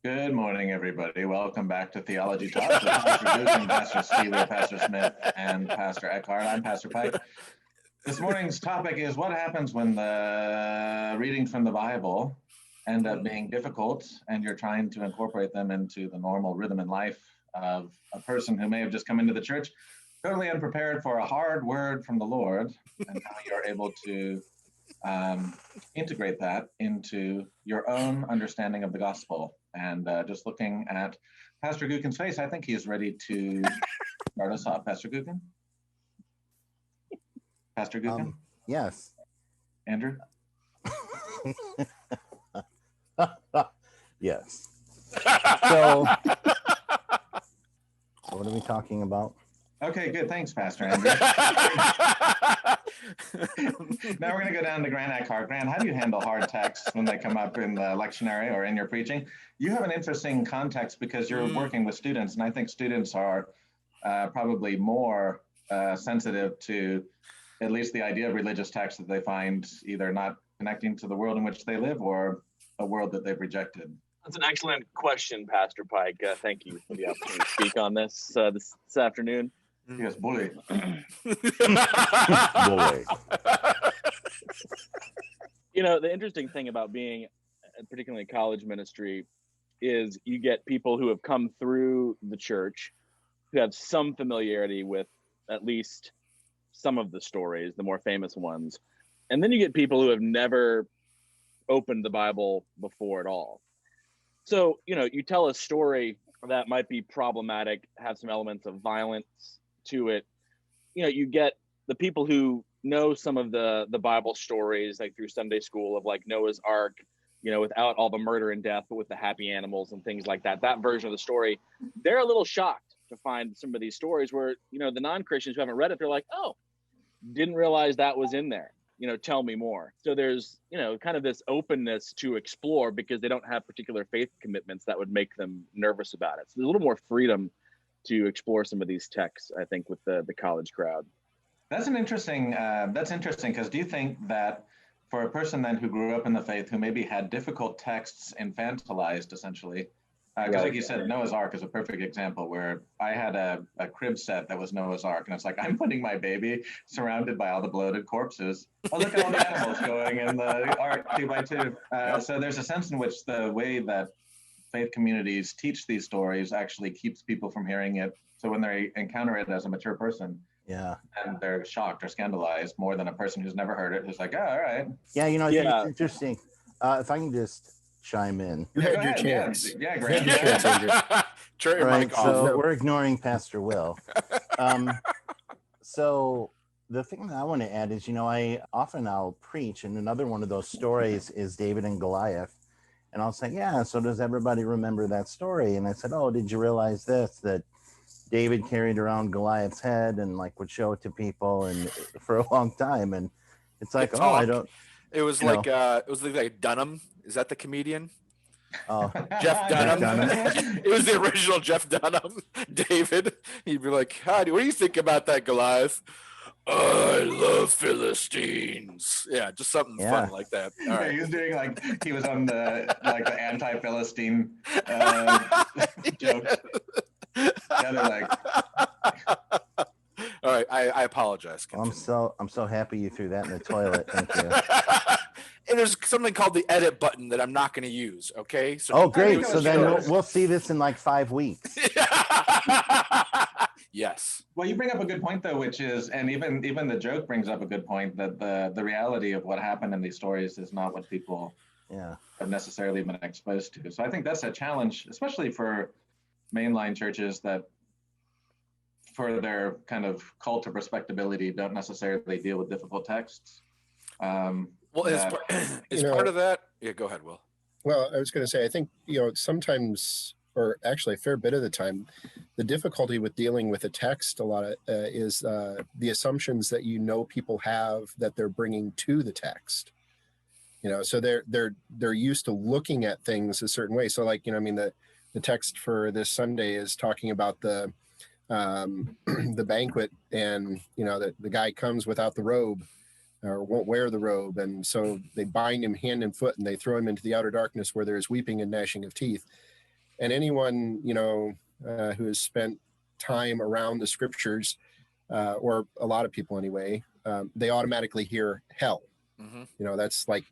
Good morning, everybody. Welcome back to Theology Talks with Pastor Duke and Pastor Steeler, Pastor Smith, and Pastor Eckhart. I'm Pastor Pike. This morning's topic is what happens when the readings from the Bible end up being difficult and you're trying to incorporate them into the normal rhythm and life of a person who may have just come into the church, totally unprepared for a hard word from the Lord, and how you're able to integrate that into your own understanding of the gospel. And just looking at Pastor Gukin's face, I think he is ready to start us off. Pastor Gukin? Pastor Gukin? Yes. Andrew? Yes. So, what are we talking about? Okay, good. Thanks, Pastor Andrew. Now we're going to go down to Grant Eckhart. Grant, how do you handle hard texts when they come up in the lectionary or in your preaching? You have an interesting context because you're working with students, and I think students are probably more sensitive to at least the idea of religious texts that they find either not connecting to the world in which they live or a world that they've rejected. That's an excellent question, Pastor Pike. Thank you for the opportunity to speak on this this afternoon. Yes, bully. Boy. You know, the interesting thing about being, particularly college ministry, is you get people who have come through the church who have some familiarity with at least some of the stories, the more famous ones. And then you get people who have never opened the Bible before at all. So, you know, you tell a story that might be problematic, have some elements of violence to it. You know, you get the people who know some of the Bible stories, like through Sunday school, of like Noah's Ark, you know, without all the murder and death, but with the happy animals and things like that. That version of the story, they're a little shocked to find some of these stories where, you know, the non-Christians who haven't read it, they're like, oh, didn't realize that was in there. You know, tell me more. So there's, you know, kind of this openness to explore because they don't have particular faith commitments that would make them nervous about it. So there's a little more freedom to explore some of these texts, I think, with the college crowd. That's interesting because do you think that for a person then who grew up in the faith, who maybe had difficult texts infantilized, essentially, because like you said, Noah's Ark is a perfect example where I had a crib set that was Noah's Ark, and it's like, I'm putting my baby surrounded by all the bloated corpses. Oh, look at all the animals going in the Ark 2x2. So there's a sense in which the way that faith communities teach these stories actually keeps people from hearing it. So when they encounter it as a mature person, and they're shocked or scandalized more than a person who's never heard it, who's like, oh, all right. Yeah, you know, I think it's interesting. If I can just chime in. You had your chance. Yeah, great. Turn your mic off. So we're ignoring Pastor Will. So the thing that I want to add is, you know, I'll preach, and another one of those stories is David and Goliath. And I'll say, yeah, so does everybody remember that story? And I said, oh, did you realize this, that David carried around Goliath's head and like would show it to people and for a long time? And it's like, oh, I don't. It was like Dunham. Is that the comedian? Oh, Jeff Dunham. Dunham. It was the original Jeff Dunham. David. He'd be like, what do you think about that, Goliath? I love Philistines. Yeah, just something fun like that. All right. He was doing like he was on the anti-Philistine joke. Yeah, they're like. All right, I apologize. Continue. I'm so happy you threw that in the toilet. Thank you. And there's something called the edit button that I'm not going to use. Okay. So great. So then we'll see this in like 5 weeks. Yes. Well, you bring up a good point, though, which is, and even the joke brings up a good point, that the reality of what happened in these stories is not what people have necessarily been exposed to. So I think that's a challenge, especially for mainline churches that, for their kind of cult of respectability, don't necessarily deal with difficult texts. Well, is part of that? Yeah, go ahead, Will. Well, I was going to say, I think, you know, sometimes, or actually a fair bit of the time, the difficulty with dealing with a text a lot of is the assumptions that, you know, people have that they're bringing to the text. You know, so they're used to looking at things a certain way. So, like, you know, I mean, the text for this Sunday is talking about the banquet, and, you know, the guy comes without the robe, or won't wear the robe, and so they bind him hand and foot and they throw him into the outer darkness where there is weeping and gnashing of teeth. And anyone, who has spent time around the scriptures, or a lot of people anyway, they automatically hear hell. Mm-hmm. That's like,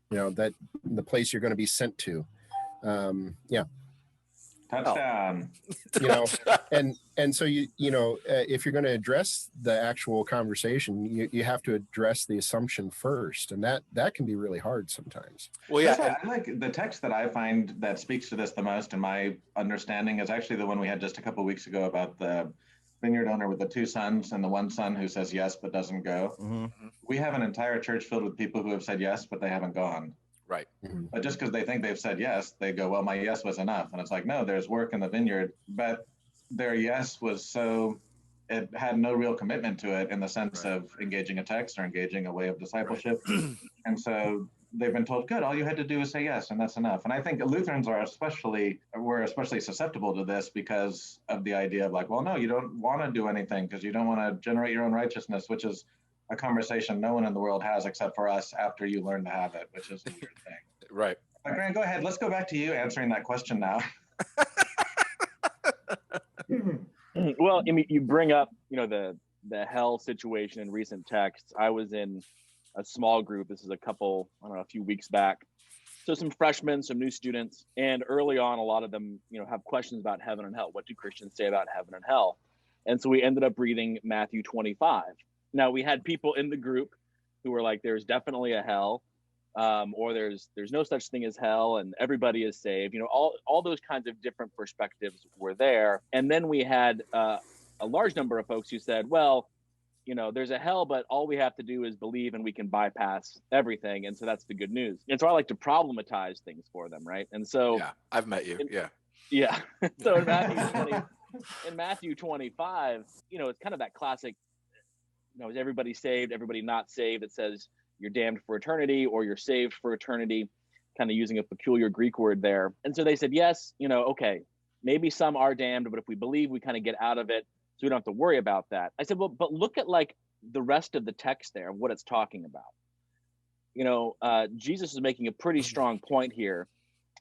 that the place you're going to be sent to. Yeah. Touchdown. And so if you're going to address the actual conversation, you have to address the assumption first, and that can be really hard sometimes. Well, yeah, I like the text that I find that speaks to this the most, in my understanding, is actually the one we had just a couple of weeks ago about the vineyard owner with the two sons and the one son who says yes but doesn't go. Mm-hmm. We have an entire church filled with people who have said yes but they haven't gone. right. Mm-hmm. But just because they think they've said yes, they go, well, my yes was enough. And it's like, no, there's work in the vineyard, but their yes was it had no real commitment to it in the sense Right. of engaging a text or engaging a way of discipleship. And so they've been told, good, all you had to do is say yes, and that's enough. And I think Lutherans we're especially susceptible to this because of the idea of like, well, no, you don't want to do anything because you don't want to generate your own righteousness, which is a conversation no one in the world has except for us after you learn to have it, which is a weird thing. Right. But Grant, go ahead. Let's go back to you answering that question now. Well, I mean, you bring up, the hell situation in recent texts. I was in a small group. This is a few weeks back. So some freshmen, some new students, and early on, a lot of them, have questions about heaven and hell. What do Christians say about heaven and hell? And so we ended up reading Matthew 25. Now, we had people in the group who were like, there's definitely a hell, or there's no such thing as hell, and everybody is saved. All those kinds of different perspectives were there. And then we had a large number of folks who said, well, there's a hell, but all we have to do is believe and we can bypass everything. And so that's the good news. And so I like to problematize things for them, right? And so Yeah, I've met you. Yeah. yeah. So in Matthew 25, it's kind of that classic, is everybody saved, everybody not saved? It says you're damned for eternity or you're saved for eternity, kind of using a peculiar Greek word there. And so they said, yes, okay, maybe some are damned, but if we believe, we kind of get out of it. So we don't have to worry about that. I said, well, but look at like the rest of the text there, what it's talking about. Jesus is making a pretty strong point here.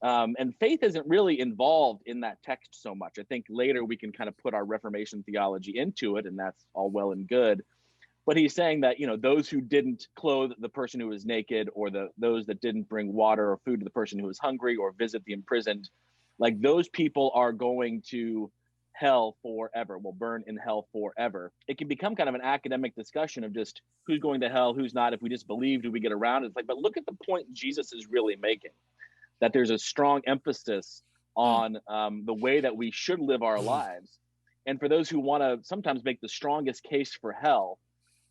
And faith isn't really involved in that text so much. I think later we can kind of put our Reformation theology into it, and that's all well and good. But he's saying that, those who didn't clothe the person who was naked, or those that didn't bring water or food to the person who was hungry, or visit the imprisoned, like those people are going to hell forever, will burn in hell forever. It can become kind of an academic discussion of just who's going to hell, who's not. If we just believe, do we get around it? It's like, but look at the point Jesus is really making, that there's a strong emphasis on the way that we should live our lives. And for those who want to sometimes make the strongest case for hell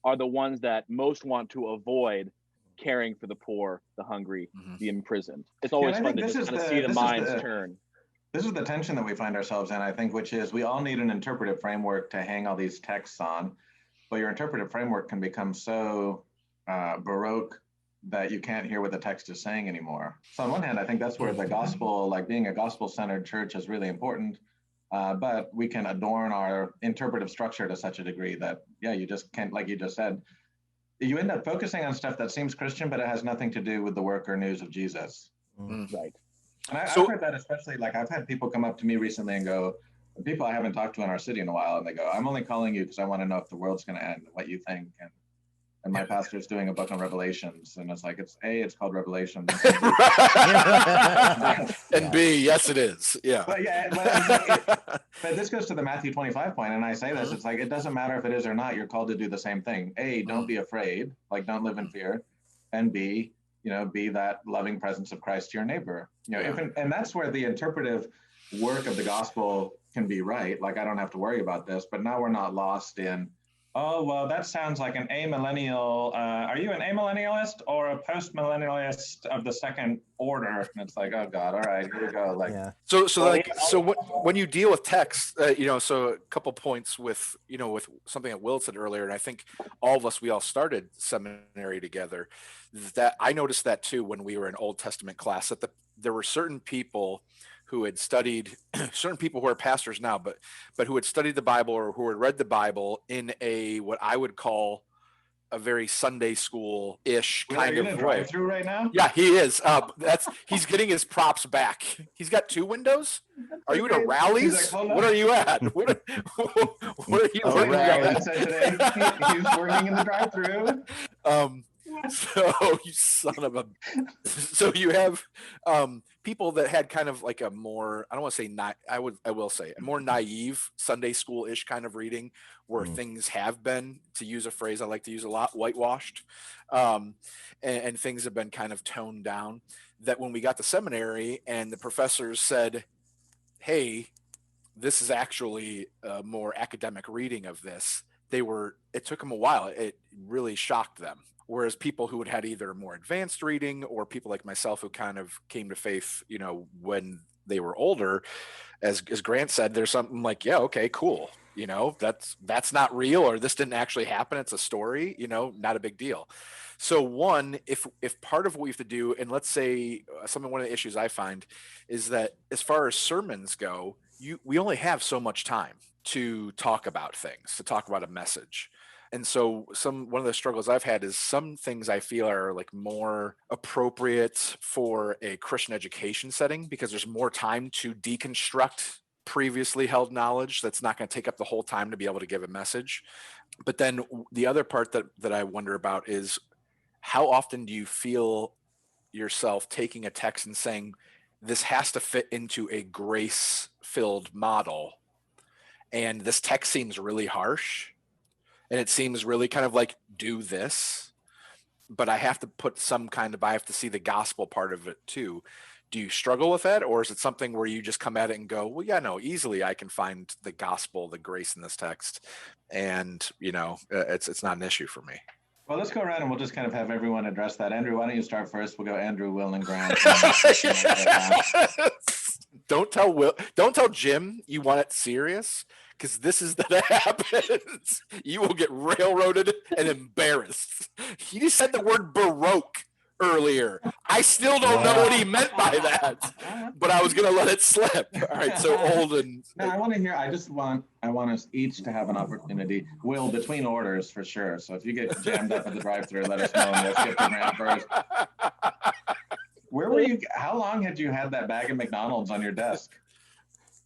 are the ones that most want to avoid caring for the poor, the hungry, the imprisoned. It's always fun to just kind of see the minds turn. This is the tension that we find ourselves in, I think, which is we all need an interpretive framework to hang all these texts on, but your interpretive framework can become so baroque that you can't hear what the text is saying anymore. So on one hand, I think that's where the gospel, like being a gospel-centered church, is really important. But we can adorn our interpretive structure to such a degree that, you just can't, like you just said, you end up focusing on stuff that seems Christian, but it has nothing to do with the work or news of Jesus. Right. And I've heard that, especially, like I've had people come up to me recently and go, people I haven't talked to in our city in a while, and they go, I'm only calling you because I want to know if the world's going to end, what you think. And my pastor's doing a book on Revelations, and it's like, it's called Revelations. And B, yes, it is. Yeah. But this goes to the Matthew 25 point, and I say this, it's like, it doesn't matter if it is or not, you're called to do the same thing. A, don't be afraid, like don't live in fear. And B, be that loving presence of Christ to your neighbor. And that's where the interpretive work of the gospel can be right. Like, I don't have to worry about this, but now we're not lost in, oh, well, that sounds like an amillennial. Are you an amillennialist or a post-millennialist of the second order? And it's like, oh God, all right, here we go. Like, when you deal with text, so a couple points with something that Will said earlier, and I think all of us, we all started seminary together. That I noticed that too when we were in Old Testament class, that there were certain people who had studied, certain people who are pastors now, but who had studied the Bible or who had read the Bible in a, what I would call a very Sunday school ish Will, kind are you in of a way. drive-through right now? Yeah, he is. He's getting his props back. He's got 2 windows. Are you at a Okay. Rallies? He's like, hold What on. are you at? What are you? Oh, Where are you rally. at? Dad said today he's working in the drive-through. So you son of a. So you have people that had kind of like a more, I don't want to say I will say a more naive Sunday school ish kind of reading, where things have been, to use a phrase I like to use a lot, whitewashed, and things have been kind of toned down. That when we got to seminary and the professors said, "Hey, this is actually a more academic reading of this," it took them a while. It really shocked them. Whereas people who had either more advanced reading, or people like myself who kind of came to faith, when they were older, as Grant said, there's something like, yeah, okay, cool. That's not real, or this didn't actually happen. It's a story, not a big deal. So one, if part of what we have to do, and let's say one of the issues I find is that as far as sermons go, we only have so much time to talk about things, to talk about a message. And so one of the struggles I've had is some things I feel are like more appropriate for a Christian education setting, because there's more time to deconstruct previously held knowledge that's not going to take up the whole time to be able to give a message. But then the other part that I wonder about is, how often do you feel yourself taking a text and saying, this has to fit into a grace-filled model, and this text seems really harsh, and it seems really kind of like, do this, but I have to I have to see the gospel part of it too. Do you struggle with that? Or is it something where you just come at it and go, well, yeah, no, easily I can find the gospel, the grace in this text. And, it's not an issue for me. Well, let's go around and we'll just kind of have everyone address that. Andrew, why don't you start first? We'll go Andrew, Will, and Grant. Don't tell Jim you want it serious, because this is that happens. You will get railroaded and embarrassed. He just said the word Baroque us I still don't know what he meant by that, but I was going to let it slip. All right, so Olden. No, I want to hear. I want us each to have an opportunity. Will, between orders for sure. So if you get jammed up at the drive-thru, let us know, and we'll skip to Grant first. Where were you? How long had you had that bag of McDonald's on your desk?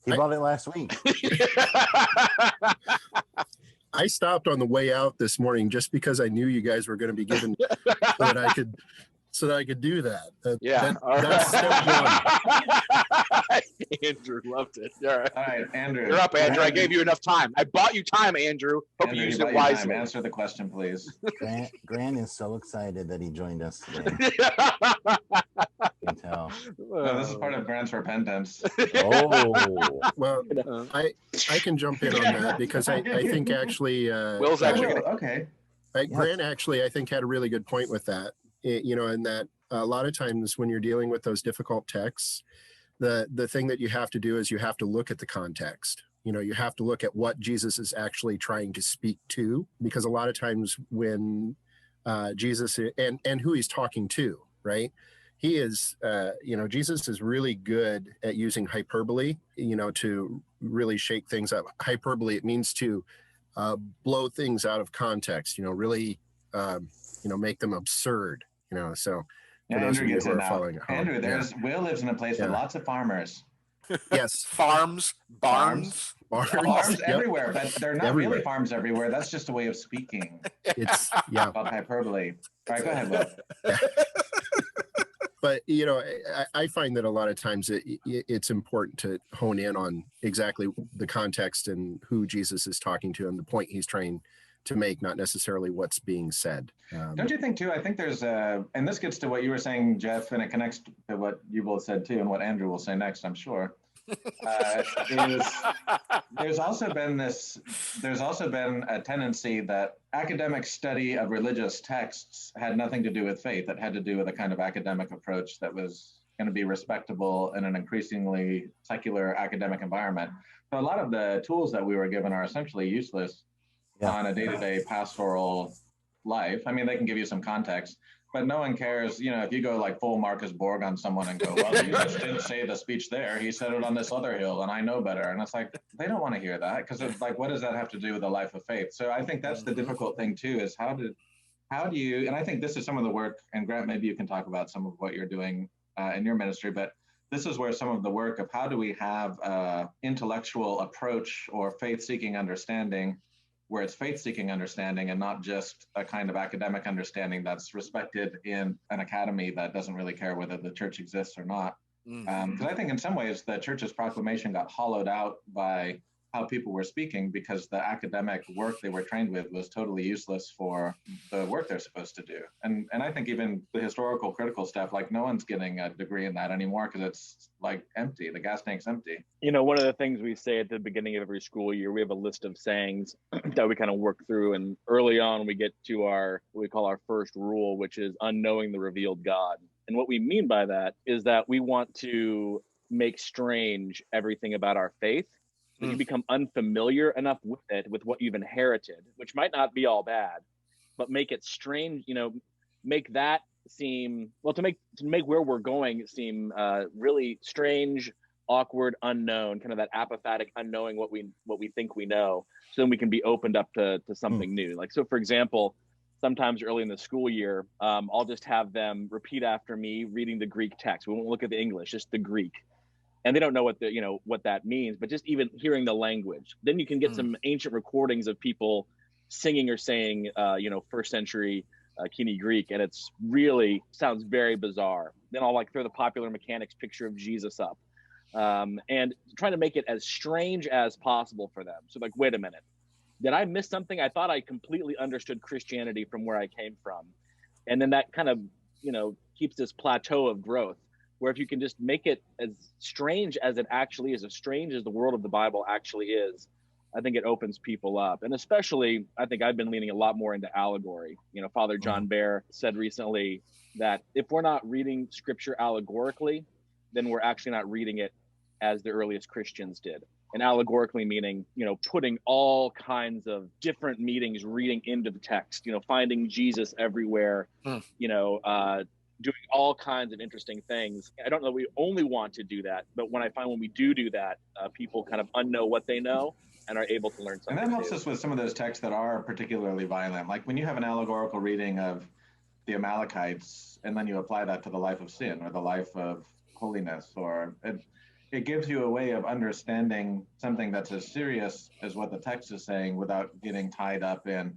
He bought it last week. I stopped on the way out this morning just because I knew you guys were going to be given so that I could do that. That's step one. Andrew loved it. All right, Andrew. You're up, Andrew. I gave you enough time. I bought you time, Andrew. Hope Andrew, you used it wisely. Answer the question, please. Grant is so excited that he joined us today. I can tell. No, this is part of Grant's repentance. Oh, Well, I can jump in on that because I think actually Will's actually okay. Grant actually I think had a really good point with that. In that a lot of times when you're dealing with those difficult texts, the thing that you have to do is you have to look at the context. You have to look at what Jesus is actually trying to speak to, because a lot of times when Jesus and who he's talking to, right? He is, Jesus is really good at using hyperbole, to really shake things up. Hyperbole, it means to blow things out of context, really, make them absurd, so. Yeah, Andrew gets it now. Andrew, Will lives in a place with lots of farmers. Yes. Farms, barns. Farms everywhere, but they're not Everywhere. really farms everywhere. That's just a way of speaking. It's Called hyperbole. All right, go ahead, Will. But I find that a lot of times it's important to hone in on exactly the context and who Jesus is talking to and the point he's trying to make, not necessarily what's being said. Don't you think too? I think there's and this gets to what you were saying, Jeff, and it connects to what you both said too, and what Andrew will say next, I'm sure. There's also been a tendency that academic study of religious texts had nothing to do with faith. It had to do with a kind of academic approach that was going to be respectable in an increasingly secular academic environment. So a lot of the tools that we were given are essentially useless on a day-to-day pastoral life. I mean, they can give you some context, but no one cares. If you go like full Marcus Borg on someone and go, well, Jesus didn't say the speech there. He said it on this other hill, and I know better. And it's like, they don't want to hear that, because it's like, what does that have to do with the life of faith? So I think that's the difficult thing too, is how how do you, and I think this is some of the work, and Grant, maybe you can talk about some of what you're doing in your ministry, but this is where some of the work of how do we have intellectual approach or faith-seeking understanding, where it's faith-seeking understanding and not just a kind of academic understanding that's respected in an academy that doesn't really care whether the church exists or not. Because I think in some ways the church's proclamation got hollowed out by how people were speaking, because the academic work they were trained with was totally useless for the work they're supposed to do. And I think even the historical critical stuff, like no one's getting a degree in that anymore because it's like empty. The gas tank's empty. You know, one of the things we say at the beginning of every school year, we have a list of sayings that we kind of work through. And early on, we get to what we call our first rule, which is unknowing the revealed God. And what we mean by that is that we want to make strange everything about our faith. So you become unfamiliar enough with it, with what you've inherited, which might not be all bad, but make it strange, you know, make that seem, well, to make where we're going seem really strange, awkward, unknown, kind of that apophatic, unknowing what we think we know. So then we can be opened up to something new. Like, so for example, sometimes early in the school year, I'll just have them repeat after me, reading the Greek text. We won't look at the English, just the Greek. And they don't know what that means, but just even hearing the language, then you can get some ancient recordings of people singing or saying, first century Kini Greek, and it's really sounds very bizarre. Then I'll like throw the Popular Mechanics picture of Jesus up, and trying to make it as strange as possible for them. So like, wait a minute, did I miss something? I thought I completely understood Christianity from where I came from, and then that kind of keeps this plateau of growth. Where if you can just make it as strange as it actually is, as strange as the world of the Bible actually is, I think it opens people up. And especially, I think I've been leaning a lot more into allegory. Father John Bear said recently that if we're not reading scripture allegorically, then we're actually not reading it as the earliest Christians did. And allegorically meaning, putting all kinds of different meanings, reading into the text, finding Jesus everywhere, doing all kinds of interesting things. I don't know that we only want to do that, but when we do that, people kind of unknow what they know and are able to learn something. And that helps us with some of those texts that are particularly violent. Like when you have an allegorical reading of the Amalekites, and then you apply that to the life of sin or the life of holiness, or it gives you a way of understanding something that's as serious as what the text is saying without getting tied up in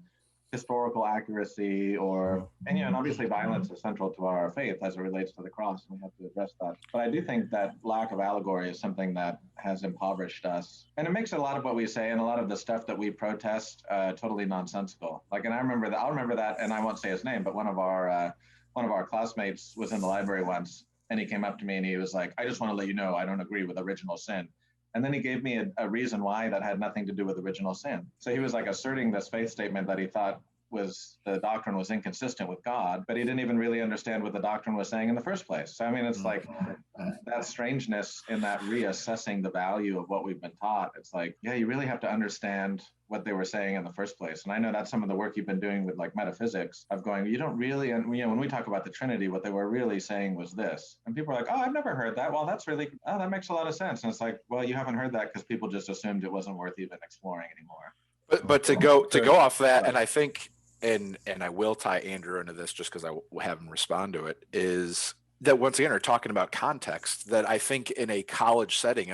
historical accuracy and obviously violence is central to our faith as it relates to the cross, and we have to address that. But I do think that lack of allegory is something that has impoverished us, and it makes a lot of what we say and a lot of the stuff that we protest totally nonsensical. Like, and I'll remember that, and I won't say his name, but one of our classmates was in the library once, and he came up to me and he was like, "I just want to let you know I don't agree with original sin." And then he gave me a reason why that had nothing to do with original sin. So he was like asserting this faith statement that he thought the doctrine was inconsistent with God, but he didn't even really understand what the doctrine was saying in the first place. So, I mean, it's like that strangeness in that reassessing the value of what we've been taught. It's like, yeah, you really have to understand what they were saying in the first place. And I know that's some of the work you've been doing with like metaphysics of going, you don't really, and when we talk about the Trinity, what they were really saying was this. And people are like, oh, I've never heard that. Well, that makes a lot of sense. And it's like, well, you haven't heard that because people just assumed it wasn't worth even exploring anymore. But to go off that, and I think, and I will tie Andrew into this just because I will have him respond to it, is that once again are talking about context. That I think in a college setting,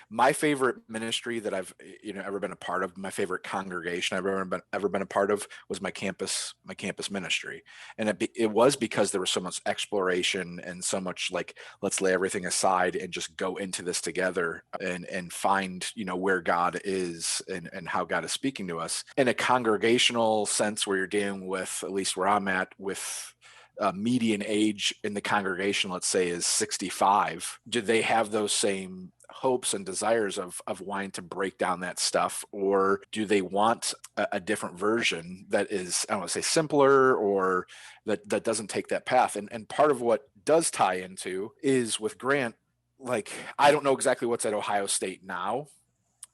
my favorite ministry that I've ever been a part of, my favorite congregation I've ever been a part of was my campus ministry, and it was because there was so much exploration and so much like, let's lay everything aside and just go into this together and find where God is and how God is speaking to us in a congregational sense, where you're dealing with, at least where I'm at, with median age in the congregation, let's say, is 65. Do they have those same hopes and desires of wanting to break down that stuff, or do they want a different version that is, I don't want to say simpler, or that doesn't take that path? And part of what does tie into is with Grant, like, I don't know exactly what's at Ohio State now.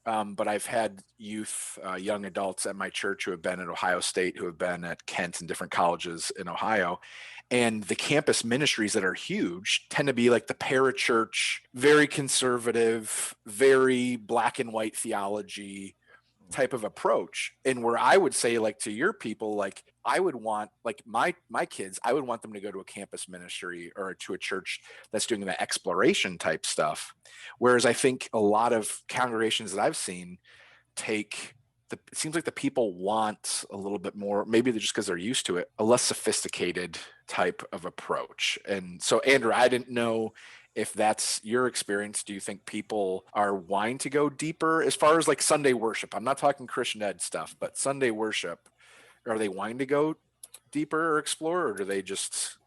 But I've had youth, young adults at my church who have been at Ohio State, who have been at Kent and different colleges in Ohio. And the campus ministries that are huge tend to be like the parachurch, very conservative, very black and white theology, type of approach. And where I would say, like, to your people, like, I would want, like, my kids, I would want them to go to a campus ministry or to a church that's doing the exploration type stuff. Whereas I think a lot of congregations that I've seen take it seems like the people want a little bit more, maybe they're just because they're used to it, a less sophisticated type of approach. And so, Andrew, I didn't know if that's your experience. Do you think people are wanting to go deeper as far as like Sunday worship? I'm not talking Christian ed stuff, but Sunday worship, are they wanting to go deeper or explore, or do they just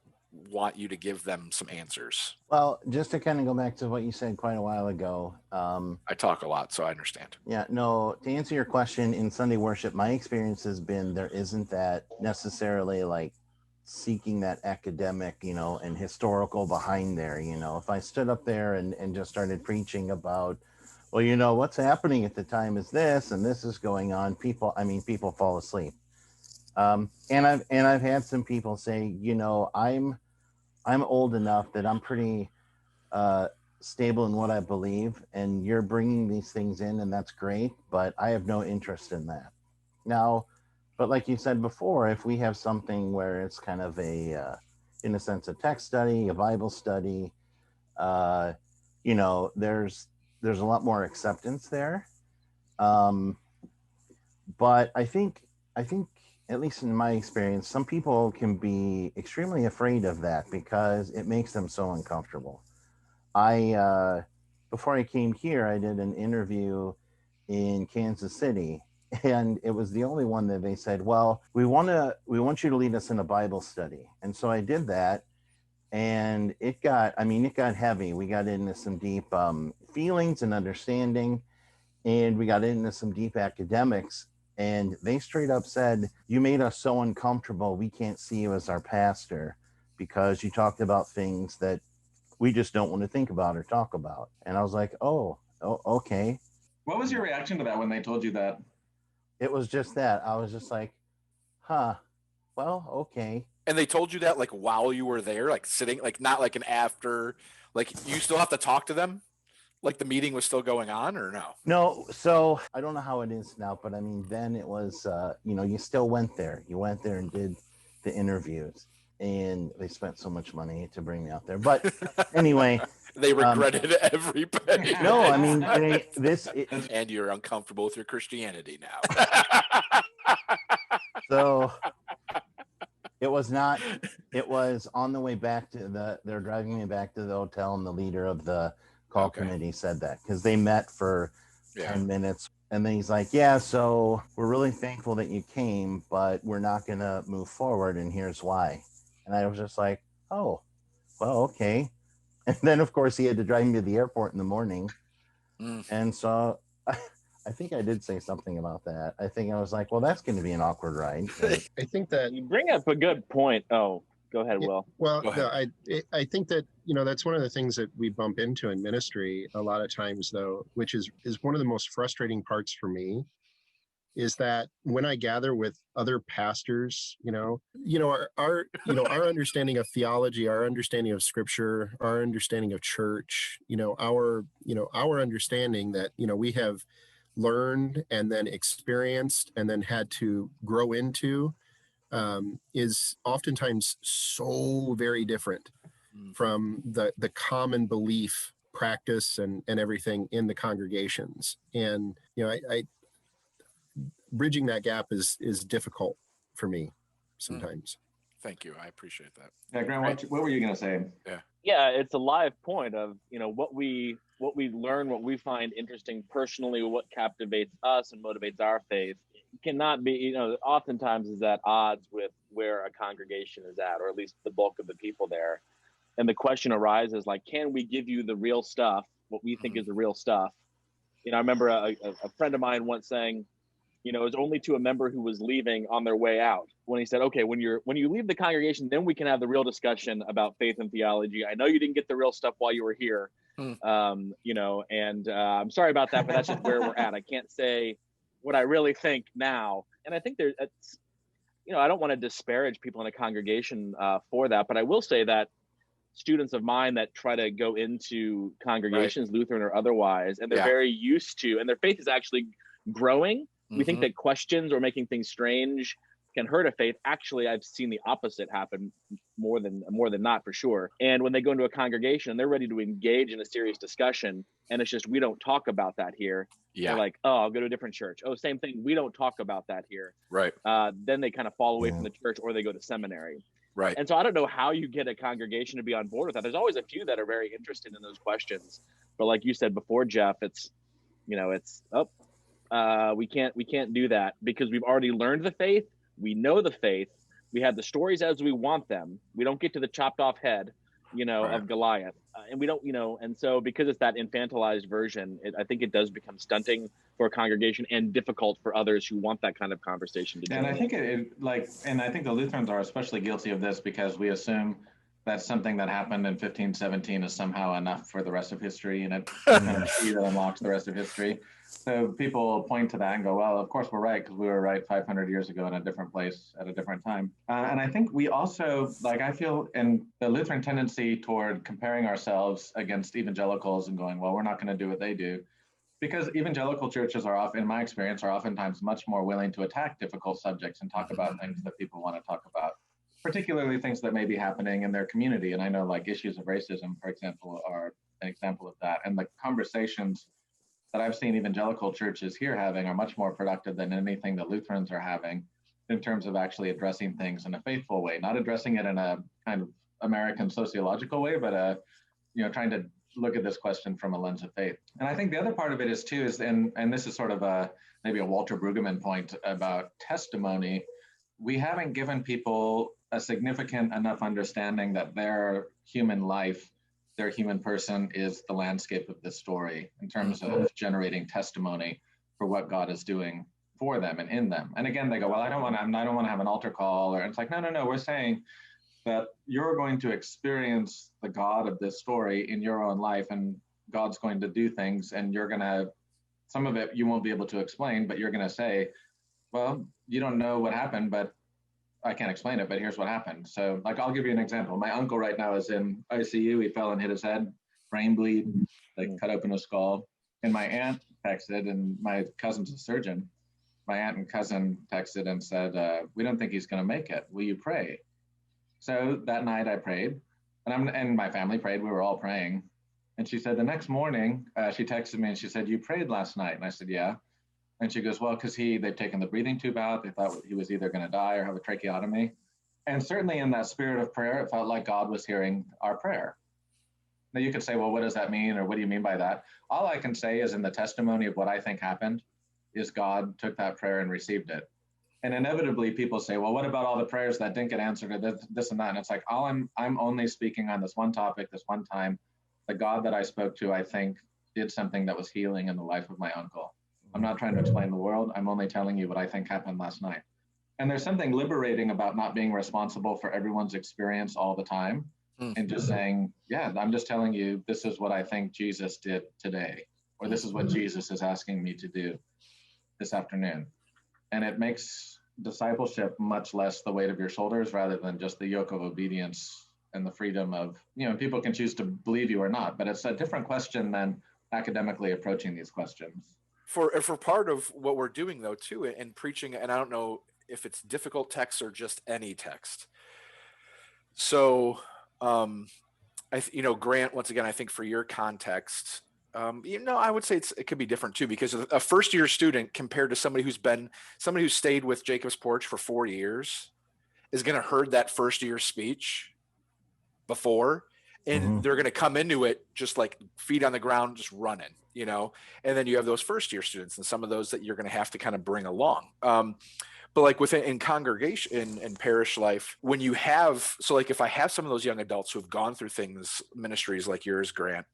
want you to give them some answers? Well, just to kind of go back to what you said quite a while ago. I talk a lot, so I understand. Yeah, no, to answer your question, in Sunday worship, my experience has been there isn't that necessarily like seeking that academic, and historical behind there. If I stood up there and just started preaching about, well, what's happening at the time is this, and this is going on, people fall asleep. And I've had some people say, I'm old enough that I'm pretty stable in what I believe, and you're bringing these things in, and that's great, but I have no interest in that. Now, but like you said before, if we have something where it's kind of in a sense, a text study, a Bible study, there's a lot more acceptance there. But I think at least in my experience, some people can be extremely afraid of that because it makes them so uncomfortable. Before I came here, I did an interview in Kansas City, and it was the only one that they said, well, we want you to lead us in a Bible study. And so I did that, and it got heavy. We got into some deep feelings and understanding, and we got into some deep academics. And they straight up said, you made us so uncomfortable, we can't see you as our pastor because you talked about things that we just don't want to think about or talk about. And I was like, oh, okay. What was your reaction to that when they told you that? It was just that. I was just like, well, okay. And they told you that like while you were there, like sitting, like not like an after, like you still have to talk to them? Like the meeting was still going on, or no? No. So I don't know how it is now, but I mean, then it was, you still went there. You went there and did the interviews, and they spent so much money to bring me out there. But anyway, they regretted every penny. No, I mean, and you're uncomfortable with your Christianity now. So it was on the way back they're driving me back to the hotel, and the leader of the call committee said that because they met for 10 minutes, and then he's like, yeah, so we're really thankful that you came, but we're not going to move forward, and here's why. And I was just like, oh, well, okay. And then of course he had to drive me to the airport in the morning. And so I think I did say something about that. I think I was like, well, that's going to be an awkward ride. I think that You bring up a good point. Oh, go ahead, Will. Well, Go ahead. no, I think that, that's one of the things that we bump into in ministry a lot of times, though, which is one of the most frustrating parts for me, is that when I gather with other pastors, our understanding of theology, our understanding of scripture, our understanding of church, our understanding that, we have learned and then experienced and then had to grow into, is oftentimes so very different from the common belief, practice, and everything in the congregations. And I bridging that gap is difficult for me sometimes. Thank you. I appreciate that. Yeah, Grant, what were you going to say? Yeah, it's a live point of what we learn, what we find interesting personally, what captivates us and motivates our faith cannot be, oftentimes is at odds with where a congregation is at, or at least the bulk of the people there. And the question arises, like, can we give you the real stuff, what we think is the real stuff? I remember a friend of mine once saying, it was only to a member who was leaving on their way out when he said, okay, when you leave the congregation, then we can have the real discussion about faith and theology. I know you didn't get the real stuff while you were here, and I'm sorry about that, but that's just where we're at. I can't say what I really think now. And I think I don't want to disparage people in a congregation for that, but I will say that students of mine that try to go into congregations, Lutheran or otherwise, and they're very used to, and their faith is actually growing, We think that questions or making things strange can hurt a faith. Actually, I've seen the opposite happen more than not, for sure. And when they go into a congregation and they're ready to engage in a serious discussion, and it's just, we don't talk about that here. Yeah. They're like, oh, I'll go to a different church. Oh, same thing. We don't talk about that here. Right. Then they kind of fall away Yeah. from the church, or they go to seminary. Right. And so I don't know how you get a congregation to be on board with that. There's always a few that are very interested in those questions. But like you said before, Jeff, it's, we can't do that because we've already learned the faith. We know the faith. We have the stories as we want them. We don't get to the chopped off head, Right. of Goliath. And we don't, and so because it's that infantilized version, I think it does become stunting for a congregation and difficult for others who want that kind of conversation to do. And I think and I think the Lutherans are especially guilty of this because we assume that something that happened in 1517 is somehow enough for the rest of history, and it's kind of key that unlocks the rest of history. So people point to that and go, well, of course we're right, because we were right 500 years ago in a different place at a different time. And I think we also, I feel in the Lutheran tendency toward comparing ourselves against evangelicals and going, well, we're not going to do what they do. Because evangelical churches are often, in my experience, are oftentimes much more willing to attack difficult subjects and talk about things that people want to talk about, particularly things that may be happening in their community. And I know issues of racism, for example, are an example of that. And the conversations that I've seen evangelical churches here having are much more productive than anything that Lutherans are having in terms of actually addressing things in a faithful way, not addressing it in a kind of American sociological way, but trying to look at this question from a lens of faith. And I think the other part of it is too, and this is sort of maybe a Walter Brueggemann point about testimony. We haven't given people a significant enough understanding that their human life, their human person is the landscape of this story in terms of generating testimony for what God is doing for them and in them. And again, they go, well, I don't want to have an altar call, or it's like, no, we're saying that you're going to experience the God of this story in your own life, and God's going to do things, and some of it you won't be able to explain, but you're going to say, well, you don't know what happened, but I can't explain it, but here's what happened. So I'll give you an example. My uncle right now is in ICU. He fell and hit his head, brain bleed, cut open his skull. And my aunt texted, and my cousin's a surgeon. My aunt and cousin texted and said, we don't think he's going to make it. Will you pray? So that night I prayed, and my family prayed. We were all praying. And she said the next morning, she texted me and she said, you prayed last night? And I said, yeah. And she goes, well, because they'd taken the breathing tube out. They thought he was either going to die or have a tracheotomy. And certainly in that spirit of prayer, it felt like God was hearing our prayer. Now you could say, well, what does that mean? Or what do you mean by that? All I can say is in the testimony of what I think happened is God took that prayer and received it. And inevitably people say, well, what about all the prayers that didn't get answered, or this and that? And it's like, I'm only speaking on this one topic, this one time. The God that I spoke to, I think, did something that was healing in the life of my uncle. I'm not trying to explain the world. I'm only telling you what I think happened last night. And there's something liberating about not being responsible for everyone's experience all the time and just saying, yeah, I'm just telling you, this is what I think Jesus did today, or this is what Jesus is asking me to do this afternoon. And it makes discipleship much less the weight of your shoulders rather than just the yoke of obedience and the freedom of, people can choose to believe you or not, but it's a different question than academically approaching these questions. For part of what we're doing though too in preaching, and I don't know if it's difficult text or just any text. So, Grant, once again, I think for your context, I would say it could be different too, because a first year student compared to somebody who stayed with Jacob's Porch for 4 years is going to heard that first year speech before. And they're going to come into it just like feet on the ground, just running, and then you have those first year students and some of those that you're going to have to kind of bring along. But like in congregation and parish life, when you have, if I have some of those young adults who have gone through ministries like yours, Grant,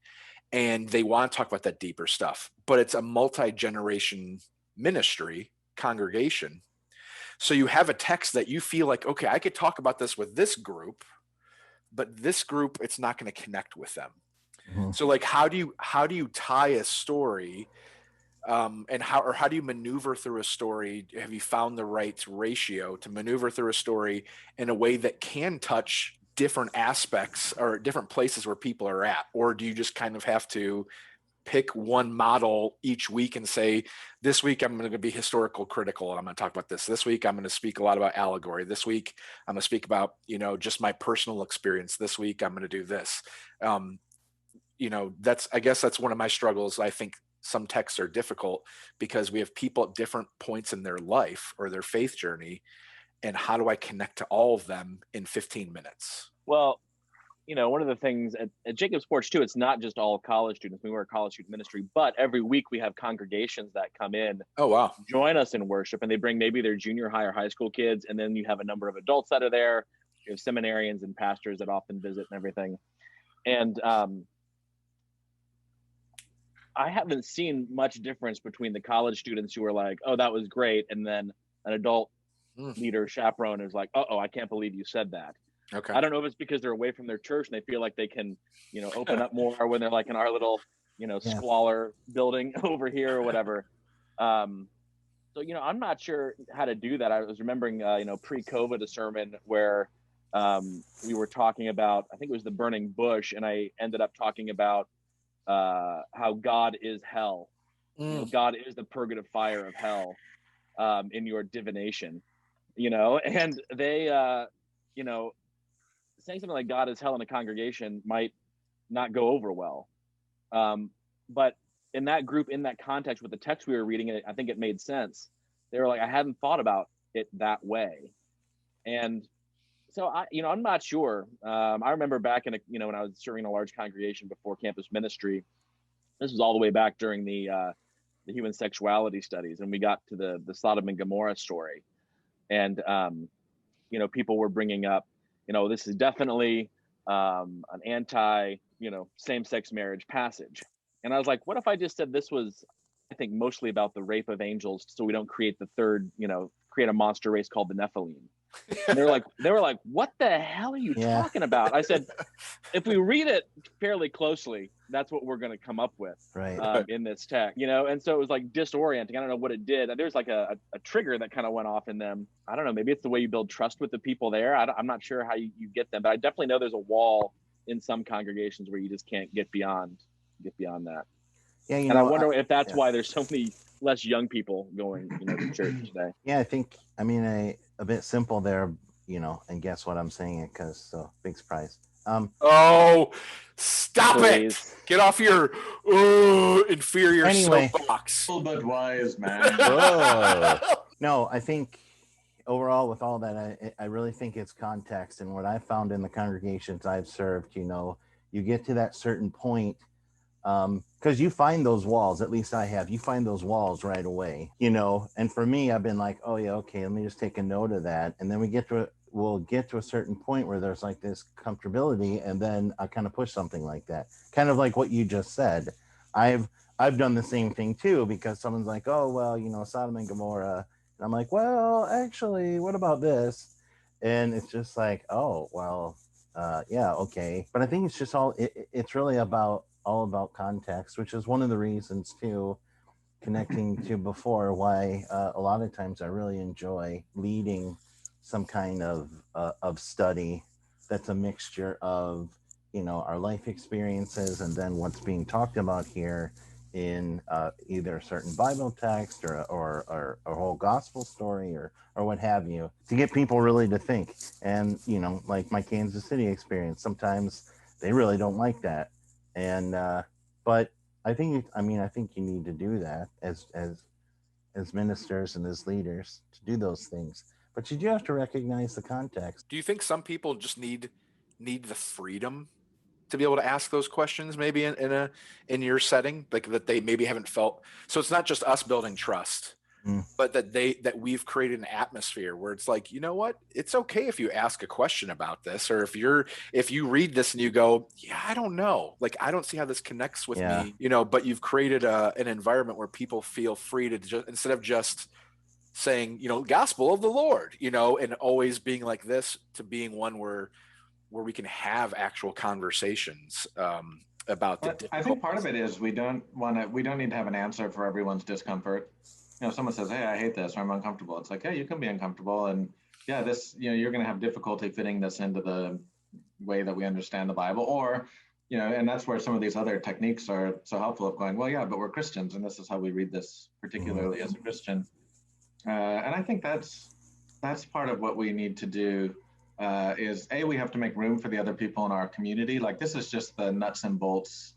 and they want to talk about that deeper stuff, but it's a multi-generation ministry congregation. So you have a text that you feel like, okay, I could talk about this with this group, but this group, it's not going to connect with them. So how do you tie a story and how do you maneuver through a story? Have you found the right ratio to maneuver through a story in a way that can touch different aspects or different places where people are at? Or do you just kind of have to pick one model each week and say, this week I'm going to be historical critical and I'm going to talk about this. This week I'm going to speak a lot about allegory. This week I'm going to speak about, just my personal experience. This week I'm going to do this. I guess that's one of my struggles. I think some texts are difficult because we have people at different points in their life or their faith journey. And how do I connect to all of them in 15 minutes? Well, one of the things at Jacob's Porch too, it's not just all college students. We were a college student ministry, but every week we have congregations that come in, Oh, wow. join us in worship, and they bring maybe their junior high or high school kids. And then you have a number of adults that are there. You have seminarians and pastors that often visit and everything. And I haven't seen much difference between the college students who are like, oh, that was great. And then an adult leader chaperone is like, oh, I can't believe you said that. Okay. I don't know if it's because they're away from their church and they feel like they can, open up more when they're like in our little, squalor building over here or whatever. So, I'm not sure how to do that. I was remembering, pre-COVID, a sermon where we were talking about, I think it was the burning bush, and I ended up talking about how God is hell. God is the purgative fire of hell in your divination, and they, saying something like God is hell in a congregation might not go over well. But in that group, in that context with the text we were reading, I think it made sense. They were like, I hadn't thought about it that way. And so I'm not sure. I remember back in when I was serving in a large congregation before campus ministry, this was all the way back during the human sexuality studies. And we got to the Sodom and Gomorrah story. And, people were bringing up, this is definitely an anti, same-sex marriage passage. And I was like, what if I just said this was, I think, mostly about the rape of angels, so we don't create the third, create a monster race called the Nephilim. And they were like, what the hell are you talking about? I said, if we read it fairly closely, that's what we're going to come up with in this text, and so it was like disorienting. I don't know what it did. There's like a trigger that kind of went off in them. I don't know, maybe it's the way you build trust with the people there. I'm not sure how you get them, but I definitely know there's a wall in some congregations where you just can't get beyond that. Yeah, and I wonder if that's why there's so many less young people going to church today. Yeah, I think, a bit simple there, and guess what I'm saying it because so big surprise. Stop Please. it! Get off your inferior soapbox. But wise, man. No, I think overall with all that, I really think it's context. And what I found in the congregations I've served, you get to that certain point, because you find those walls, at least I have, you find those walls right away, and for me, I've been like, oh yeah, okay, let me just take a note of that. And then we'll get to a certain point where there's like this comfortability, and then I kind of push something like that, kind of like what you just said. I've done the same thing too, because someone's like, oh, well, Sodom and Gomorrah. And I'm like, well, actually, what about this? And it's just like, oh, well, yeah, okay. But I think it's just it's really all about context, which is one of the reasons too, connecting to before, why a lot of times I really enjoy leading some kind of study that's a mixture of our life experiences and then what's being talked about here in either a certain Bible text or a whole gospel story or what have you, to get people really to think. And like my Kansas City experience, sometimes they really don't like that. And but I think you need to do that as ministers and as leaders, to do those things. But you do have to recognize the context. Do you think some people just need the freedom to be able to ask those questions, maybe in your setting, like that they maybe haven't felt? So it's not just us building trust, but that we've created an atmosphere where it's like, you know what, it's okay if you ask a question about this, or if you read this and you go, yeah, I don't know, like I don't see how this connects with me, but you've created an environment where people feel free to just, instead of just saying, gospel of the Lord, and always being like this, to being one where we can have actual conversations about the. I think part of it is we don't need to have an answer for everyone's discomfort. Someone says, hey, I hate this, or I'm uncomfortable. It's like, hey, you can be uncomfortable. And yeah, this, you're going to have difficulty fitting this into the way that we understand the Bible, or and that's where some of these other techniques are so helpful of going, well, yeah, but we're Christians, and this is how we read this, particularly as a Christian. And I think that's part of what we need to do. Is we have to make room for the other people in our community. Like, this is just the nuts and bolts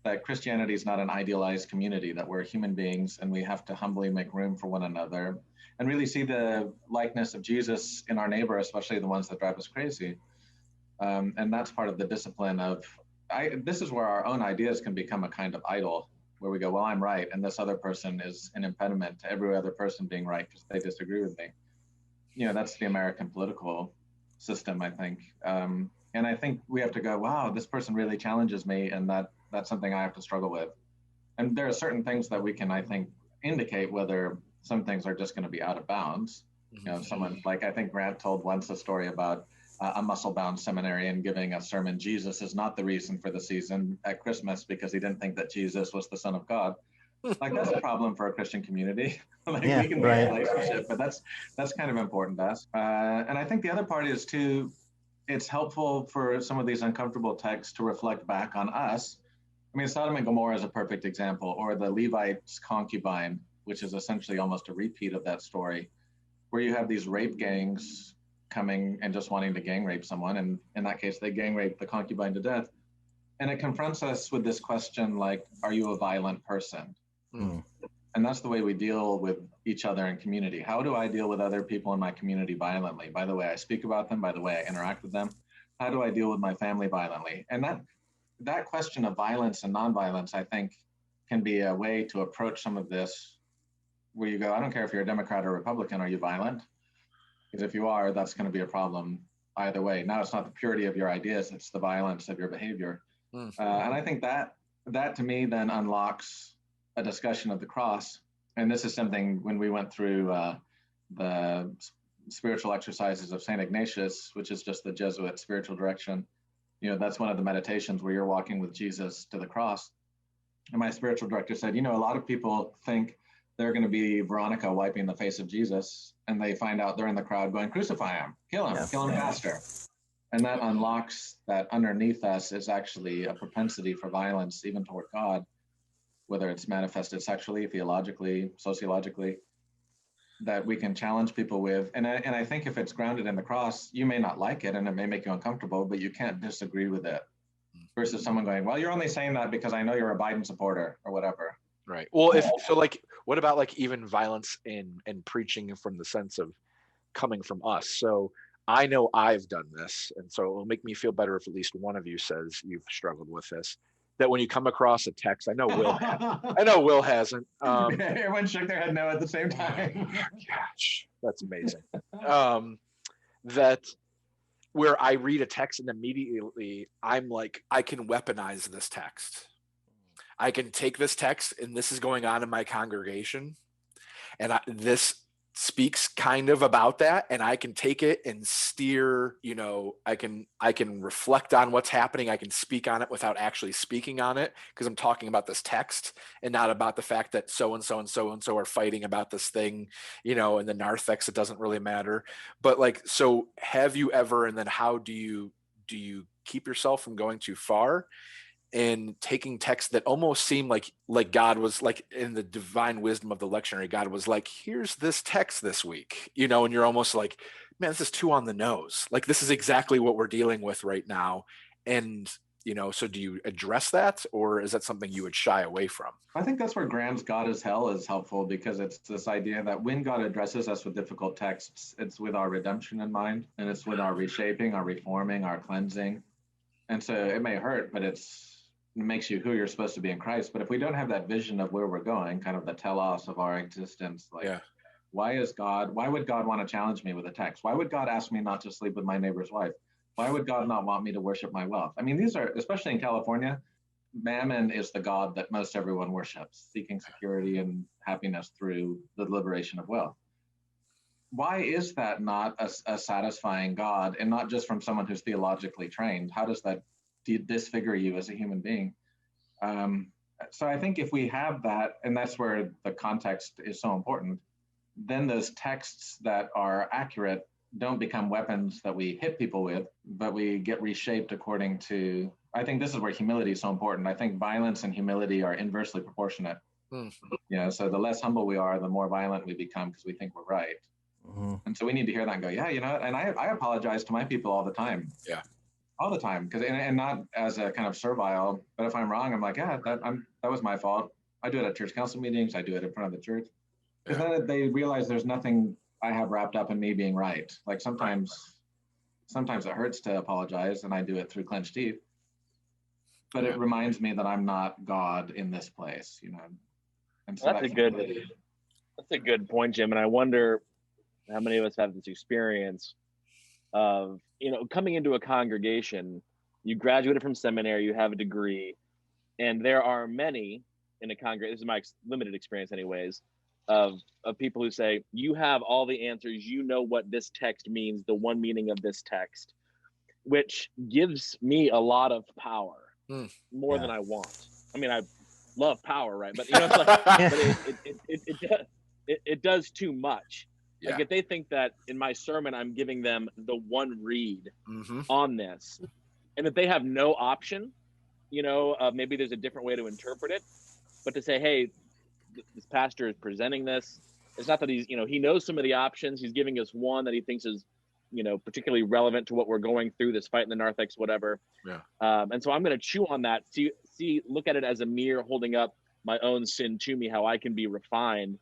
that Christianity is not an idealized community, that we're human beings and we have to humbly make room for one another and really see the likeness of Jesus in our neighbor, especially the ones that drive us crazy. And that's part of the discipline of, this is where our own ideas can become a kind of idol, where we go, well, I'm right, and this other person is an impediment to every other person being right because they disagree with me. That's the American political system, I think. And I think we have to go, wow, this person really challenges me, and that's something I have to struggle with. And there are certain things that we can, I think, indicate whether some things are just going to be out of bounds. Someone, like, I think Grant told once a story about a muscle-bound seminarian giving a sermon, Jesus is not the reason for the season at Christmas, because he didn't think that Jesus was the Son of God. Like, that's a problem for a Christian community. Like, Yeah, we can be in a relationship, but that's kind of important to us. And I think the other part is too, it's helpful for some of these uncomfortable texts to reflect back on us. I mean, Sodom and Gomorrah is a perfect example, or the Levite's concubine, which is essentially almost a repeat of that story, where you have these rape gangs coming and just wanting to gang rape someone. And in that case, they gang rape the concubine to death. And it confronts us with this question, like, are you a violent person? Mm. And that's the way we deal with each other in community. How do I deal with other people in my community violently? By the way I speak about them, by the way I interact with them. How do I deal with my family violently? And that question of violence and nonviolence, I think, can be a way to approach some of this, where you go, I don't care if you're a Democrat or Republican, are you violent? Because if you are, that's going to be a problem either way. Now, it's not the purity of your ideas, it's the violence of your behavior. And I think that to me then unlocks a discussion of the cross. And this is something, when we went through the spiritual exercises of St. Ignatius, which is just the Jesuit spiritual direction, that's one of the meditations where you're walking with Jesus to the cross. And my spiritual director said, a lot of people think they're going to be Veronica wiping the face of Jesus, and they find out they're in the crowd going, crucify him, kill him faster. And that unlocks that underneath us is actually a propensity for violence, even toward God, whether it's manifested sexually, theologically, sociologically, that we can challenge people with. And I think if it's grounded in the cross, you may not like it and it may make you uncomfortable, but you can't disagree with it. Versus someone going, well, you're only saying that because I know you're a Biden supporter or whatever. Right. Well, what about like even violence in preaching from the sense of coming from us? So I know I've done this, and so it will make me feel better if at least one of you says you've struggled with this. That when you come across a text, I know Will hasn't. Everyone shook their head no at the same time. Gosh, that's amazing. That where I read a text and immediately I'm like, I can weaponize this text. I can take this text, and this is going on in my congregation, and this speaks kind of about that, and I can take it and steer, I can reflect on what's happening. I can speak on it without actually speaking on it, because I'm talking about this text and not about the fact that so-and-so and so-and-so are fighting about this thing, in the narthex. It doesn't really matter. But like, so have you ever, and then how do you keep yourself from going too far and taking texts that almost seem like God was like, in the divine wisdom of the lectionary, God was like, here's this text this week, and you're almost like, man, this is too on the nose. Like, this is exactly what we're dealing with right now. And, so do you address that, or is that something you would shy away from? I think that's where Graham's God is Hell is helpful, because it's this idea that when God addresses us with difficult texts, it's with our redemption in mind, and it's with our reshaping, our reforming, our cleansing. And so it may hurt, but it makes you who you're supposed to be in Christ. But if we don't have that vision of where we're going, kind of the telos of our existence, why would God want to challenge me with a text? Why would God ask me not to sleep with my neighbor's wife? Why would God not want me to worship my wealth? I mean, these are, especially in California, mammon is the God that most everyone worships, seeking security and happiness through the liberation of wealth. Why is that not a satisfying God, and not just from someone who's theologically trained? How does that disfigure you as a human being? So I think if we have that, and that's where the context is so important, then those texts that are accurate don't become weapons that we hit people with, but we get reshaped according to. I think this is where humility is so important. I think violence and humility are inversely proportionate. Mm. So the less humble we are, the more violent we become because we think we're right. Mm-hmm. And so we need to hear that and go, yeah, and I apologize to my people all the time. Yeah. All the time. And not as a kind of servile, but if I'm wrong, I'm like, yeah, that was my fault. I do it at church council meetings. I do it in front of the church. Because then they realize there's nothing I have wrapped up in me being right. Like sometimes it hurts to apologize, and I do it through clenched teeth. But it reminds me that I'm not God in this place, And so That's a good point, Jim. And I wonder how many of us have this experience of, coming into a congregation. You graduated from seminary, you have a degree, and there are many in a congregation. This is my limited experience, anyways, of people who say, you have all the answers, you know what this text means, the one meaning of this text, which gives me a lot of power, more than I want. I mean, I love power, right? But it's like, but it does too much. Yeah. Like if they think that in my sermon I'm giving them the one read on this, and if they have no option, maybe there's a different way to interpret it, but to say, hey, this pastor is presenting this. It's not that he's, he knows some of the options. He's giving us one that he thinks is, particularly relevant to what we're going through, this fight in the narthex, whatever. Yeah. And so I'm going to chew on that. Look at it as a mirror holding up my own sin to me, how I can be refined,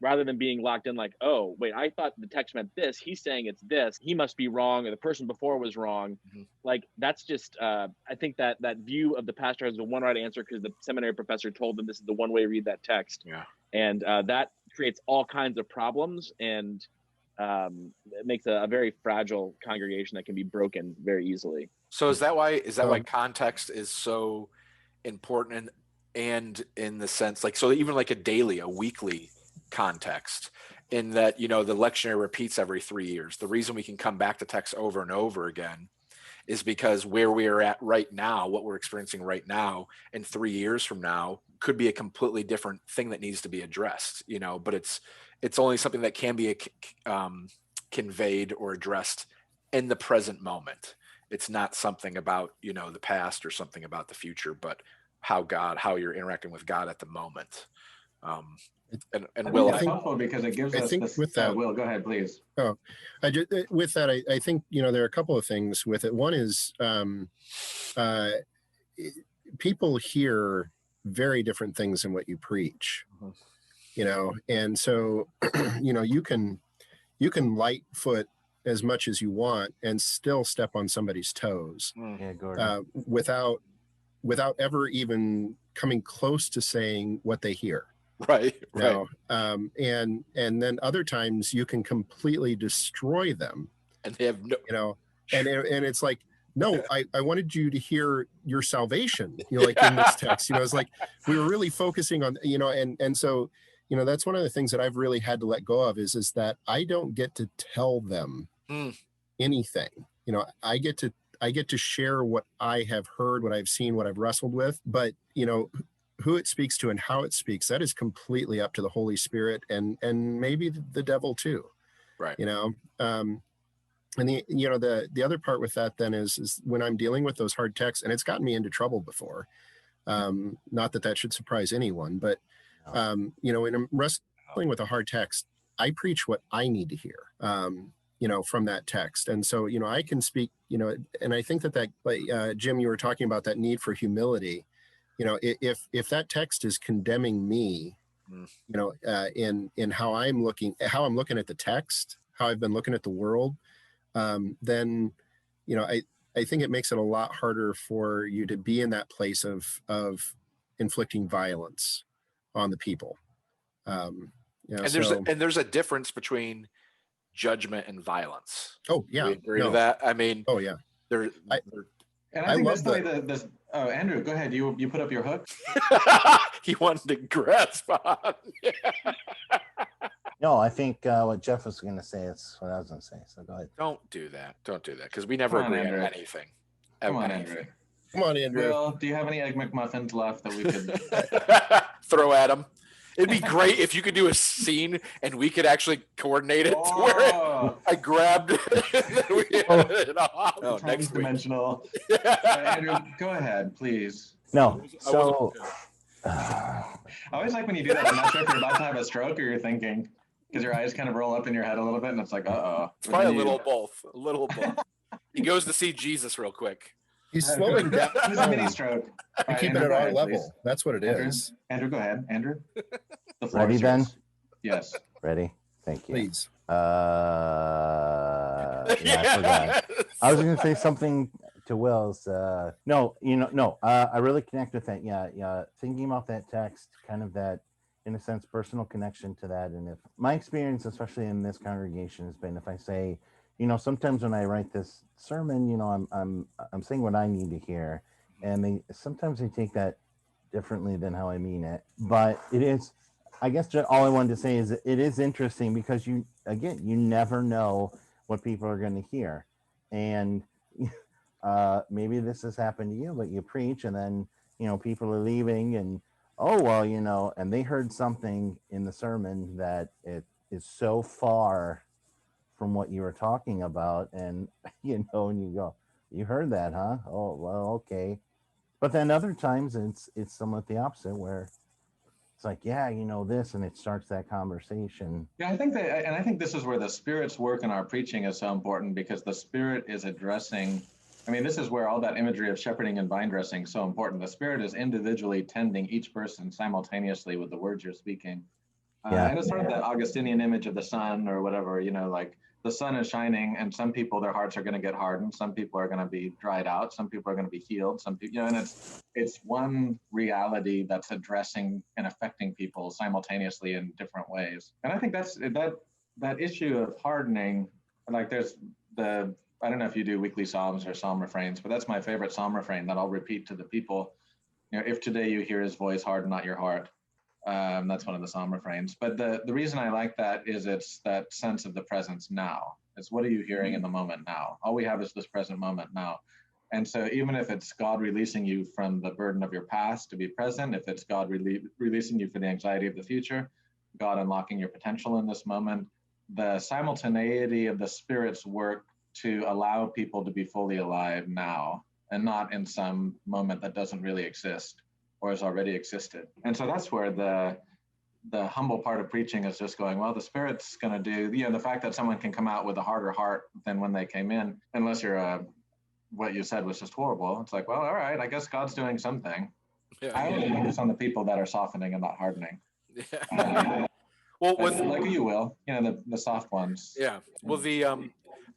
rather than being locked in like, oh, wait, I thought the text meant this. He's saying it's this. He must be wrong, or the person before was wrong. Like, that's just, I think that view of the pastor has the one right answer because the seminary professor told them this is the one way to read that text. Yeah. And that creates all kinds of problems, and it makes a very fragile congregation that can be broken very easily. So is that why context is so important, and in the sense, like, so even like a weekly context, in that, the lectionary repeats every 3 years. The reason we can come back to text over and over again is because where we are at right now, what we're experiencing right now, in 3 years from now, could be a completely different thing that needs to be addressed, but it's only something that can be conveyed or addressed in the present moment. It's not something about, the past or something about the future, but how you're interacting with God at the moment. And Will, that's helpful because it gives us this. With that, Will, go ahead, please. Oh, with that, I think, there are a couple of things with it. One is people hear very different things than what you preach, and so, you can lightfoot as much as you want and still step on somebody's toes, without ever even coming close to saying what they hear. Right. And then other times you can completely destroy them, and they have no, and it's like, no, I wanted you to hear your salvation, like in this text, it's like, we were really focusing on, and so, that's one of the things that I've really had to let go of is that I don't get to tell them anything. I get to share what I have heard, what I've seen, what I've wrestled with, but, who it speaks to and how it speaks, that is completely up to the Holy Spirit and maybe the devil too. Right. And the other part with that then is when I'm dealing with those hard texts, and it's gotten me into trouble before. Not that should surprise anyone, but when I'm wrestling with a hard text, I preach what I need to hear, from that text. And so, I can speak, and I think that like, Jim, you were talking about that need for humility. If that text is condemning me, in how I'm looking at the text, how I've been looking at the world, then, I think it makes it a lot harder for you to be in that place of inflicting violence on the people. And there's a difference between judgment and violence. Oh yeah. We agree to that. I mean, oh yeah. And I think that's the way this. Oh, Andrew, go ahead. You put up your hook. He wanted to grasp on. No, I think what Jeff was going to say is what I was going to say. So go ahead. Don't do that, because we never agree on anything. Come on, Andrew. Come on, Andrew. Will, do you have any Egg McMuffins left that we could throw at him? It'd be great if you could do a scene and we could actually coordinate it to where Oh, I grabbed it and then we had it off. Oh, next week. dimensional. Andrew, go ahead, please. No. I wasn't- So I always like when you do that. I'm not sure if you're about to have a stroke or you're thinking, because your eyes kind of roll up in your head a little bit, and it's like, uh-oh. It's probably a little of both. A little of both. He goes to see Jesus real quick. He's slowing down. It's a mini stroke. All You right, keep it Andrew, at go our ahead, level. please. That's what it Andrew? is. Andrew, go ahead. Andrew, the floor Ready is then? yours. Yes. ready? Thank you. Please. Yeah, I forgot. I was going to say something to Will's. No. I really connect with that. Yeah. Thinking about that text, kind of that, in a sense, personal connection to that. And if my experience, especially in this congregation, has been, if I say, sometimes when I write this sermon, I'm saying what I need to hear, and sometimes they take that differently than how I mean it. But it is, I guess, all I wanted to say is it is interesting because you never know what people are going to hear, and maybe this has happened to you, but you preach and then people are leaving and and they heard something in the sermon that it is so far from what you were talking about, and and you go, you heard that, huh? Oh, well, okay. But then other times it's somewhat the opposite, where it's like, this, and it starts that conversation. Yeah, I think this is where the Spirit's work in our preaching is so important, because the Spirit is addressing. I mean, this is where all that imagery of shepherding and vine dressing is so important. The Spirit is individually tending each person simultaneously with the words you're speaking. And it's sort of the Augustinian image of the sun or whatever, like the sun is shining, and some people, their hearts are going to get hardened. Some people are going to be dried out. Some people are going to be healed. Some people, and it's one reality that's addressing and affecting people simultaneously in different ways. And I think that's that issue of hardening. Like there's I don't know if you do weekly psalms or psalm refrains, but that's my favorite psalm refrain that I'll repeat to the people. If today you hear his voice, harden not your heart. That's one of the psalm refrains. But the reason I like that is it's that sense of the presence now. It's what are you hearing in the moment now? All we have is this present moment now. And so even if it's God releasing you from the burden of your past to be present, if it's God releasing you from the anxiety of the future, God unlocking your potential in this moment, the simultaneity of the Spirit's work to allow people to be fully alive now and not in some moment that doesn't really exist or has already existed. And so that's where the humble part of preaching is just going, well, the Spirit's going to do, the fact that someone can come out with a harder heart than when they came in, unless you're what you said was just horrible. It's like, well, all right, I guess God's doing something. Yeah. I only focus on the people that are softening and not hardening. Yeah. Well, with like you will, the soft ones. Yeah. Well,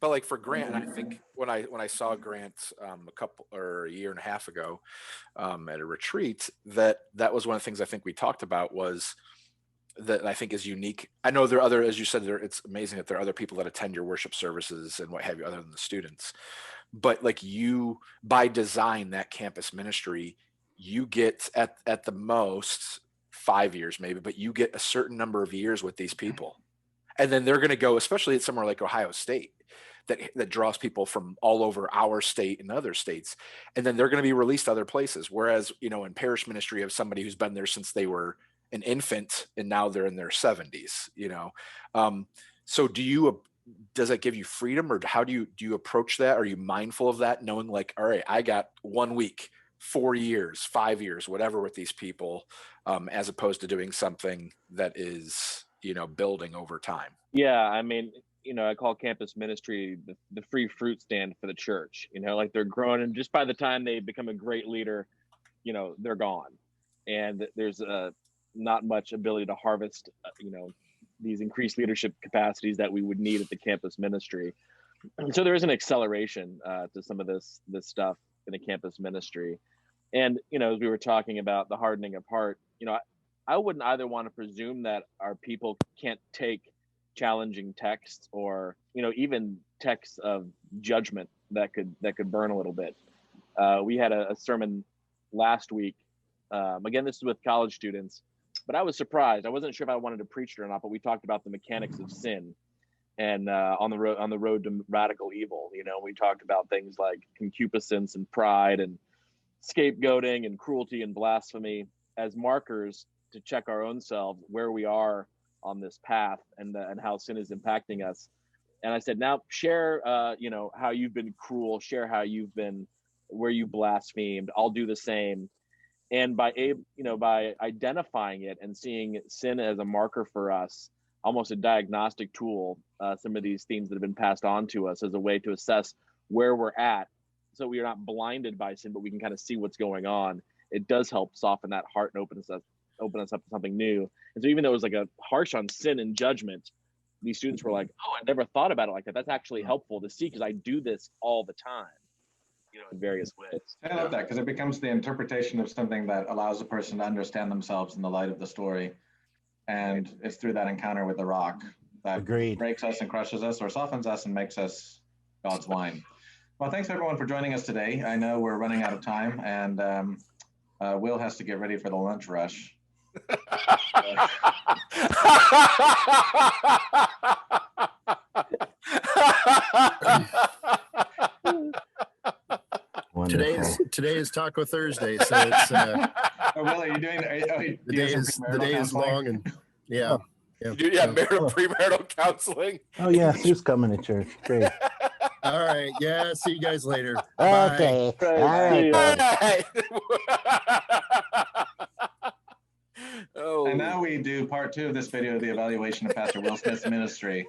but like for Grant, I think when I saw Grant a year and a half ago at a retreat, that was one of the things I think we talked about was that I think is unique. I know there are other, as you said, it's amazing that there are other people that attend your worship services and what have you, other than the students. But like you, by design, that campus ministry, you get at the most 5 years maybe, but you get a certain number of years with these people. And then they're going to go, especially at somewhere like Ohio State, that draws people from all over our state and other states. And then they're going to be released to other places. Whereas, in parish ministry, you have somebody who's been there since they were an infant and now they're in their 70s, So does that give you freedom, or how do you approach that? Are you mindful of that, knowing like, all right, I got 1 week, 4 years, 5 years, whatever with these people, as opposed to doing something that is, building over time? Yeah. I mean, I call campus ministry the free fruit stand for the church, like they're growing, and just by the time they become a great leader, they're gone. And there's not much ability to harvest, these increased leadership capacities that we would need at the campus ministry. And so there is an acceleration to some of this stuff in the campus ministry. And, as we were talking about the hardening of heart, I wouldn't either want to presume that our people can't take challenging texts or, even texts of judgment that could burn a little bit. We had a sermon last week. Again, this is with college students, but I was surprised. I wasn't sure if I wanted to preach it or not, but we talked about the mechanics of sin and on the road to radical evil. We talked about things like concupiscence and pride and scapegoating and cruelty and blasphemy as markers to check our own selves, where we are on this path, and how sin is impacting us. And I said, now share, how you've been cruel, share how you've been, where you blasphemed. I'll do the same. And by identifying it and seeing sin as a marker for us, almost a diagnostic tool, some of these themes that have been passed on to us as a way to assess where we're at, so we are not blinded by sin, but we can kind of see what's going on. It does help soften that heart and open us up to something new. And so even though it was like a harsh on sin and judgment, these students were like, oh, I never thought about it like that. That's actually helpful to see, because I do this all the time, in various ways. I love that, because it becomes the interpretation of something that allows a person to understand themselves in the light of the story. And it's through that encounter with the rock that Agreed. breaks us and crushes us, or softens us and makes us God's wine. Well, thanks everyone for joining us today. I know we're running out of time, and Will has to get ready for the lunch rush. Wonderful. Today is Taco Thursday, so it's Oh, Will, are you doing? the day is long, and yeah. Premarital counseling. Oh yes, who's coming to church? Great. All right, yeah. See you guys later. Bye. Okay. Right, All see right. ya. Oh. And now we do part 2 of this video, the evaluation of Pastor Will Smith's ministry.